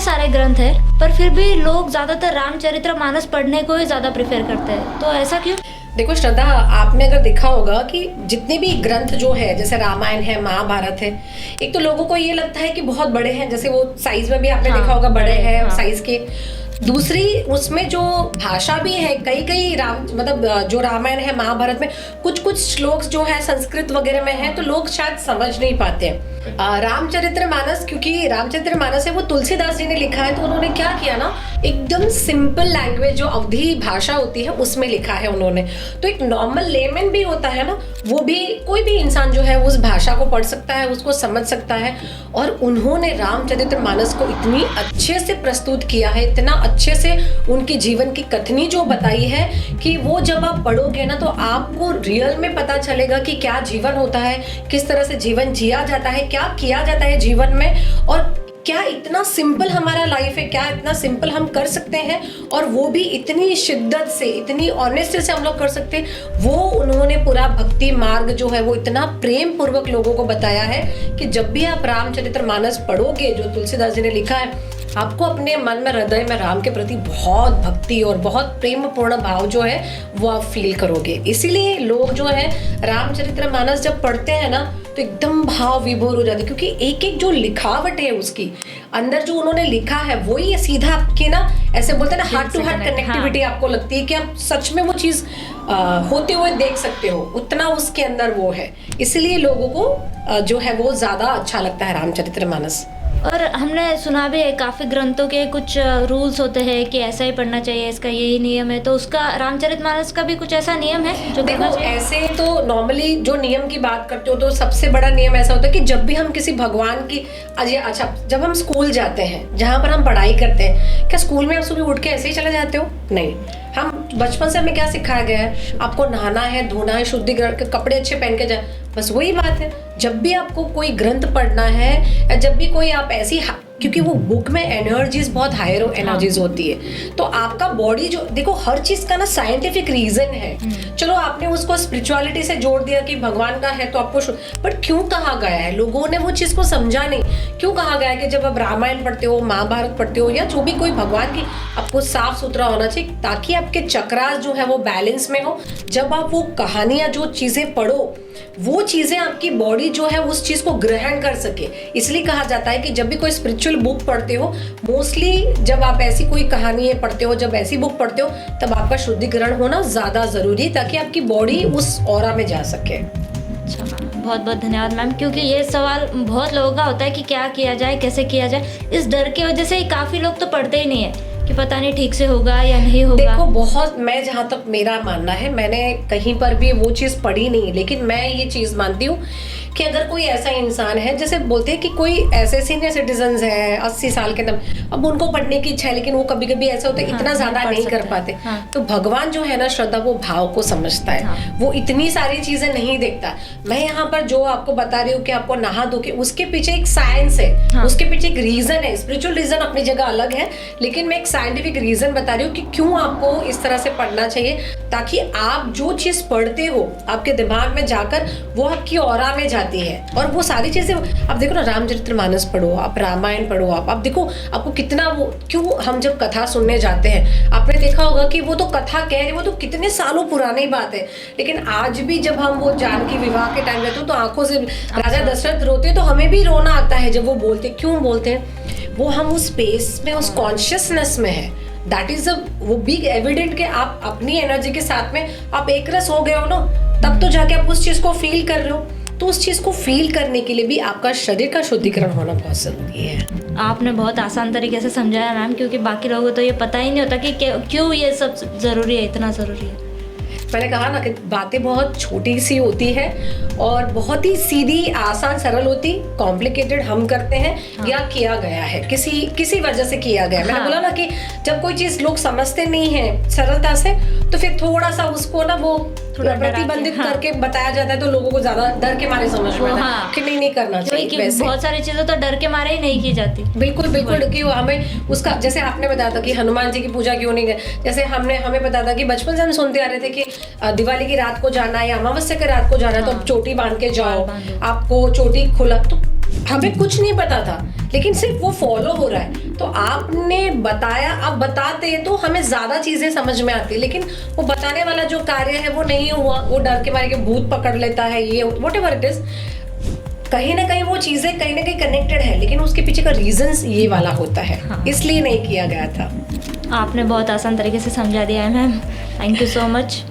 सारे ग्रंथ हैं, पर फिर भी लोग ज़्यादातर रामचरितमानस पढ़ने को ही ज़्यादा प्रेफर करते हैं, तो ऐसा क्यों? देखो श्रद्धा, आपने अगर देखा होगा कि जितने भी ग्रंथ जो है, जैसे रामायण है, महाभारत है, एक तो लोगों को ये लगता है कि बहुत बड़े हैं, जैसे वो साइज में भी आपने देखा होगा बड़े हैं साइज के। दूसरी उसमें जो भाषा भी है, कई मतलब जो रामायण है महाभारत में कुछ श्लोक जो है संस्कृत वगैरह में है, तो लोग शायद समझ नहीं पाते हैं। रामचरितमानस, क्योंकि रामचरितमानस है वो तुलसीदास जी ने लिखा है, तो उन्होंने क्या किया ना, एकदम सिंपल लैंग्वेज जो अवधी भाषा होती है उसमें लिखा है उन्होंने। तो एक नॉर्मल लेमन भी होता है ना, वो भी कोई भी इंसान जो है उस भाषा को पढ़ सकता है, उसको समझ सकता है। और उन्होंने रामचरितमानस को इतनी अच्छे से प्रस्तुत किया है, इतना अच्छे से उनके जीवन की कथनी जो बताई है कि वो जब आप पढ़ोगे ना तो आपको रियल में पता चलेगा कि क्या जीवन होता है, किस तरह से जीवन जिया जाता है, क्या किया जाता है जीवन में, और क्या इतना सिंपल हमारा लाइफ है, क्या इतना सिंपल हम कर सकते हैं, और वो भी इतनी शिद्दत से, इतनी ऑनेस्टी से हम लोग कर सकते हैं। वो उन्होंने पूरा भक्ति मार्ग जो है वो इतना प्रेम पूर्वक लोगों को बताया है कि जब भी आप रामचरितमानस पढ़ोगे जो तुलसीदास जी ने लिखा है, आपको अपने मन में, हृदय में राम के प्रति बहुत भक्ति और बहुत प्रेम पूर्ण भाव जो है वो आप फील करोगे। इसीलिए लोग जो है रामचरितमानस जब पढ़ते हैं ना तो एकदम भाव विभोर हो जाते, क्योंकि एक एक जो लिखावट है उसकी अंदर जो उन्होंने लिखा है वही सीधा आपके ना, ऐसे बोलते हैं ना, हार्ट टू हार्ट कनेक्टिविटी आपको लगती है कि आप सच में वो चीज होते हुए देख सकते हो, उतना उसके अंदर वो है। इसलिए लोगों को जो है वो ज्यादा अच्छा लगता है रामचरितमानस। और हमने सुना भी है काफ़ी ग्रंथों के कुछ रूल्स होते हैं कि ऐसा ही पढ़ना चाहिए, इसका यही नियम है, तो उसका रामचरितमानस का भी कुछ ऐसा नियम है जो देखो ऐसे तो नॉर्मली जो नियम की बात करते हो तो सबसे बड़ा नियम ऐसा होता है कि जब भी हम किसी भगवान की अच्छा जब हम स्कूल जाते हैं, जहाँ पर हम पढ़ाई करते हैं, क्या स्कूल में आप सुबह उठ के ऐसे ही चले जाते हो? नहीं, हम बचपन से हमें क्या सिखाया गया है, आपको नहाना है, धोना है, शुद्धिकरण के कपड़े अच्छे पहन के जाए, बस वही बात है। जब भी आपको कोई ग्रंथ पढ़ना है या जब भी कोई आप ऐसी, क्योंकि वो बुक में एनर्जीज बहुत हायर एनर्जीज होती है, तो आपका बॉडी जो, देखो हर चीज का ना साइंटिफिक रीजन है। चलो आपने उसको स्पिरिचुअलिटी से जोड़ दिया कि भगवान का है तो आपको, बट क्यों कहा गया है, लोगों ने वो चीज को समझा नहीं। क्यों कहा गया है कि जब आप रामायण पढ़ते हो, महाभारत पढ़ते हो, या जो भी कोई भगवान की, आपको साफ सुथरा होना चाहिए ताकि आपके चक्रास जो है वो बैलेंस में हो। जब आप वो कहानियां जो चीजें पढ़ो, वो चीजें आपकी बॉडी जो है उस चीज को ग्रहण कर सके। इसलिए कहा जाता है कि जब भी कोई स्पिरिचुअल बुक पढ़ते हो, मोस्टली जब आप ऐसी कोई कहानियां पढ़ते हो, जब ऐसी बुक पढ़ते हो, तब आपका शुद्धिकरण होना ज्यादा जरूरी है ताकि आपकी बॉडी उस ऑरा में जा सके। अच्छा मैम, बहुत बहुत धन्यवाद मैम, क्योंकि ये सवाल बहुत लोगों का होता है कि क्या किया जाए, कैसे किया जाए। इस डर की वजह से काफ़ी लोग तो पढ़ते ही नहीं है कि पता नहीं ठीक से होगा या नहीं होगा। देखो बहुत, मैं जहाँ तक मेरा मानना है, मैंने कहीं पर भी वो चीज़ पढ़ी नहीं, लेकिन मैं ये चीज़ मानती हूँ कि अगर कोई ऐसा इंसान है, जैसे बोलते हैं कि कोई ऐसे सीनियर सिटीजन है 80 साल के, अब उनको पढ़ने की इच्छा है लेकिन वो कभी कभी ऐसा होता है इतना ज्यादा नहीं कर पाते, तो भगवान जो है ना श्रद्धा, वो भाव को समझता है, वो इतनी सारी चीजें नहीं देखता। मैं यहाँ पर जो आपको बता रही हूँ कि आपको नहा धो के, उसके पीछे एक साइंस है, उसके पीछे एक रीजन है। स्पिरिचुअल रीजन अपनी जगह अलग है, लेकिन मैं एक साइंटिफिक रीजन बता रही हूँ कि क्यों आपको इस तरह से पढ़ना चाहिए, ताकि आप जो चीज पढ़ते हो आपके दिमाग में जाकर वो आपकी ऑरा में जाती है, और वो सारी चीजें, आप देखो ना, रामचरितमानस पढ़ो, आप रामायण पढ़ो, आप देखो आपको कितना वो, क्यों हम जब कथा सुनने जाते हैं, आपने देखा होगा कि वो तो कथा कह रहे, वो तो कितने सालों पुरानी बात है, लेकिन आज भी जब हम वो जानकी विवाह के टाइम रहते हो तो आंखों से राजा दशरथ रोते, तो हमें भी रोना आता है जब वो बोलते। क्यों बोलते हैं? वो हम उस स्पेस में, उस कॉन्शियसनेस में है। दैट इज वो बिग एविडेंट कि आप अपनी एनर्जी के साथ में आप एक रस हो गए हो ना, तब तो जाके आप उस चीज को फील कर रहे हो। तो उस चीज को फील करने के लिए भी आपका शरीर का शुद्धिकरण होना बहुत जरूरी है। आपने बहुत आसान तरीके से समझाया मैम, क्योंकि बाकी लोगों को तो ये पता ही नहीं होता कि क्यों ये सब जरूरी है, इतना जरूरी है। मैंने कहा ना कि बातें बहुत छोटी सी होती है और बहुत ही सीधी, आसान, सरल होती, कॉम्प्लिकेटेड हम करते हैं या किया गया है, किसी वजह से किया गया है। मैंने बोला ना कि जब कोई चीज लोग समझते नहीं है सरलता से, तो फिर थोड़ा सा उसको ना वो प्रतिबंधित करके बताया जाता है, तो लोगों को ज्यादा डर के मारे समझ में आता है कि नहीं करना चाहिए। वैसे बहुत सारी चीजें तो डर के मारे ही नहीं की जाती। बिल्कुल कि हमें उसका, जैसे आपने बताया था कि हनुमान जी की पूजा क्यों नहीं गए, जैसे हमें पता था कि बचपन से हम सुनते आ रहे थे कि दिवाली की रात को जाना है या अमावस्या की रात को जाना है, तो आप चोटी बांध के जाओ, आपको चोटी खुला, तो हमें कुछ नहीं पता था, लेकिन सिर्फ वो फॉलो हो रहा है। तो आपने बताया, आप बताते तो हमें ज्यादा चीजें समझ में आती, लेकिन वो बताने वाला जो कार्य है वो नहीं हुआ। वो डर के मारे के भूत पकड़ लेता है, ये व्हाटएवर इट इज, कहीं ना कहीं वो चीजें कहीं ना कहीं कनेक्टेड है, लेकिन उसके पीछे का रीजंस ये वाला होता है। हाँ। इसलिए नहीं किया गया था। आपने बहुत आसान तरीके से समझा दिया है ma'am, thank you so much.